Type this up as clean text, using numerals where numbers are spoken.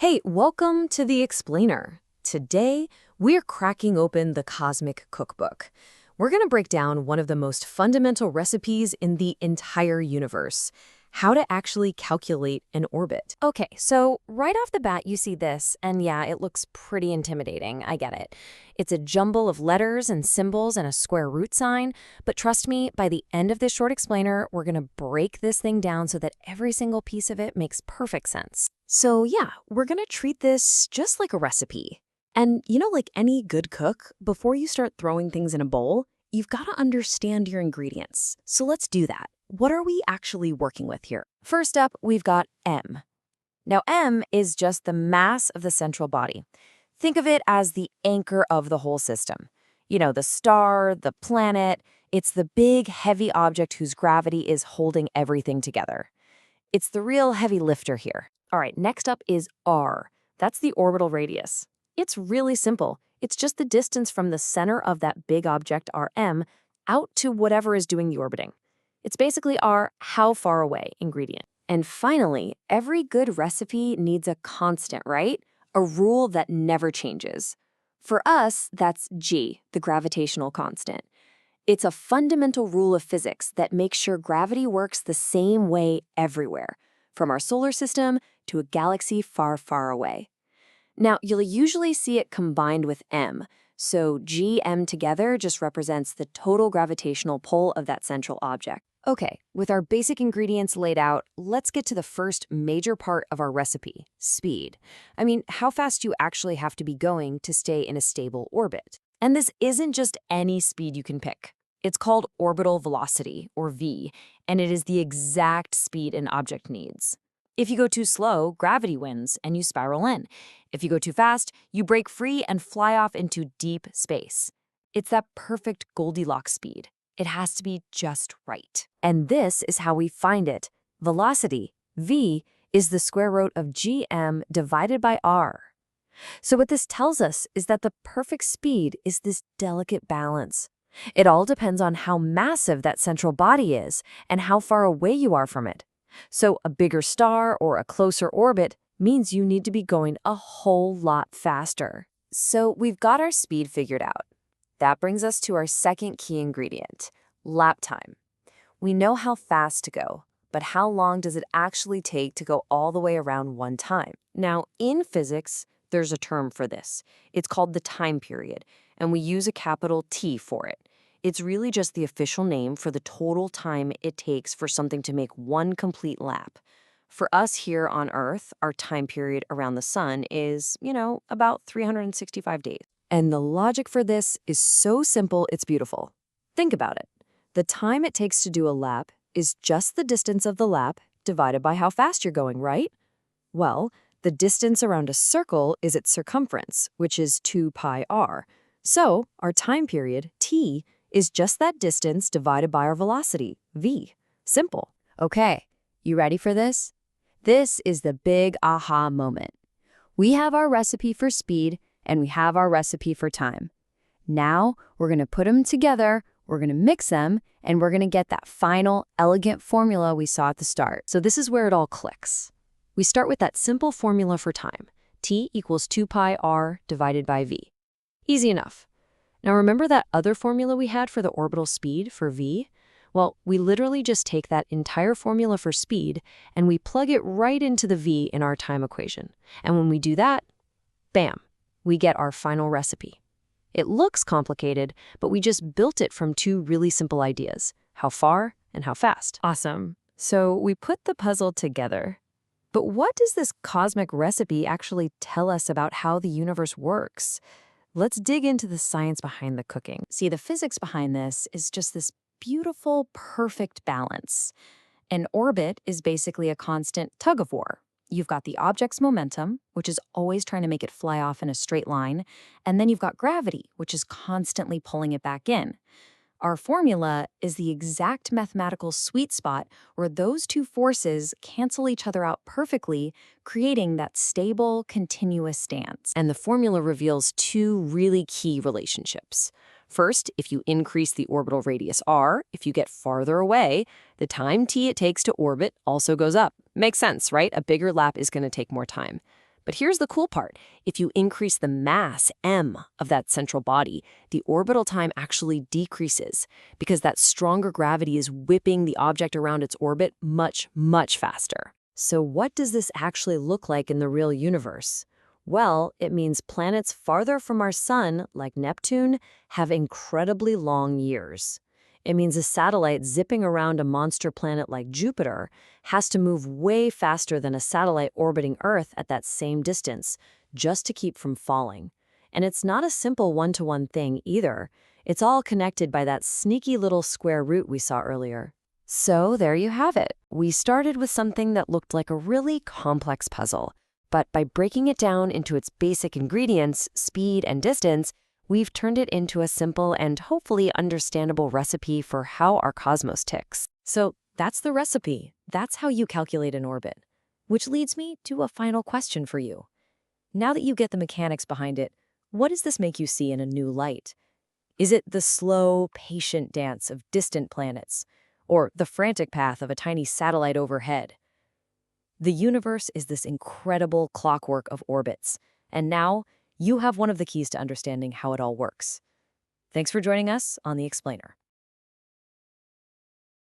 Hey, welcome to The Explainer. Today, we're cracking open the Cosmic Cookbook. We're going to break down one of the most fundamental recipes in the entire universe, how to actually calculate an orbit. Okay, so right off the bat, you see this, and yeah, it looks pretty intimidating. I get it. It's a jumble of letters and symbols and a square root sign, but trust me, by the end of this short explainer, we're going to break this thing down so that every single piece of it makes perfect sense. So yeah, we're going to treat this just like a recipe. And like any good cook, before you start throwing things in a bowl, you've got to understand your ingredients. So let's do that. What are we actually working with here? First up, we've got M. Now, M is just the mass of the central body. Think of it as the anchor of the whole system. You know, the star, the planet, it's the big, heavy object whose gravity is holding everything together. It's the real heavy lifter here. All right, next up is R. That's the orbital radius. It's really simple. It's just the distance from the center of that big object, Rm, out to whatever is doing the orbiting. It's basically our how far away ingredient. And finally, every good recipe needs a constant, right? A rule that never changes. For us, that's G, the gravitational constant. It's a fundamental rule of physics that makes sure gravity works the same way everywhere, from our solar system to a galaxy far, far away. Now, you'll usually see it combined with M, so Gm together just represents the total gravitational pull of that central object. Okay, with our basic ingredients laid out, let's get to the first major part of our recipe, speed. I mean, how fast you actually have to be going to stay in a stable orbit. And this isn't just any speed you can pick. It's called orbital velocity, or v, and it is the exact speed an object needs. If you go too slow, gravity wins and you spiral in. If you go too fast, you break free and fly off into deep space. It's that perfect Goldilocks speed. It has to be just right. And this is how we find it. Velocity, v, is the square root of gm divided by r. So what this tells us is that the perfect speed is this delicate balance. It all depends on how massive that central body is and how far away you are from it. So a bigger star or a closer orbit means you need to be going a whole lot faster. So we've got our speed figured out. That brings us to our second key ingredient, lap time. We know how fast to go, but how long does it actually take to go all the way around one time? Now, in physics, there's a term for this. It's called the time period, and we use a capital T for it. It's really just the official name for the total time it takes for something to make one complete lap. For us here on Earth, our time period around the sun is, about 365 days. And the logic for this is so simple, it's beautiful. Think about it. The time it takes to do a lap is just the distance of the lap divided by how fast you're going, right? Well, the distance around a circle is its circumference, which is 2 pi r. So our time period, t, is just that distance divided by our velocity, v. Simple. Okay, you ready for this? This is the big aha moment. We have our recipe for speed, and we have our recipe for time. Now, we're going to put them together, we're going to mix them, and we're going to get that final, elegant formula we saw at the start. So this is where it all clicks. We start with that simple formula for time. T equals 2 pi r divided by v. Easy enough. Now remember that other formula we had for the orbital speed, for v? Well, we literally just take that entire formula for speed and we plug it right into the v in our time equation. And when we do that, bam, we get our final recipe. It looks complicated, but we just built it from two really simple ideas, how far and how fast. Awesome. So we put the puzzle together. But what does this cosmic recipe actually tell us about how the universe works? Let's dig into the science behind the cooking. See, the physics behind this is just this beautiful, perfect balance. An orbit is basically a constant tug of war. You've got the object's momentum, which is always trying to make it fly off in a straight line, and then you've got gravity, which is constantly pulling it back in. Our formula is the exact mathematical sweet spot where those two forces cancel each other out perfectly, creating that stable, continuous stance. And the formula reveals two really key relationships. First, if you increase the orbital radius r, if you get farther away, the time t it takes to orbit also goes up. Makes sense, right? A bigger lap is going to take more time. But here's the cool part. If you increase the mass, m, of that central body, the orbital time actually decreases because that stronger gravity is whipping the object around its orbit much, much faster. So what does this actually look like in the real universe? Well, it means planets farther from our sun, like Neptune, have incredibly long years. It means a satellite zipping around a monster planet like Jupiter has to move way faster than a satellite orbiting Earth at that same distance, just to keep from falling. And it's not a simple one-to-one thing either. It's all connected by that sneaky little square root we saw earlier. So there you have it. We started with something that looked like a really complex puzzle. But by breaking it down into its basic ingredients, speed and distance, we've turned it into a simple and hopefully understandable recipe for how our cosmos ticks. So that's the recipe. That's how you calculate an orbit. Which leads me to a final question for you. Now that you get the mechanics behind it, what does this make you see in a new light? Is it the slow, patient dance of distant planets, or the frantic path of a tiny satellite overhead? The universe is this incredible clockwork of orbits, and now you have one of the keys to understanding how it all works. Thanks for joining us on The Explainer.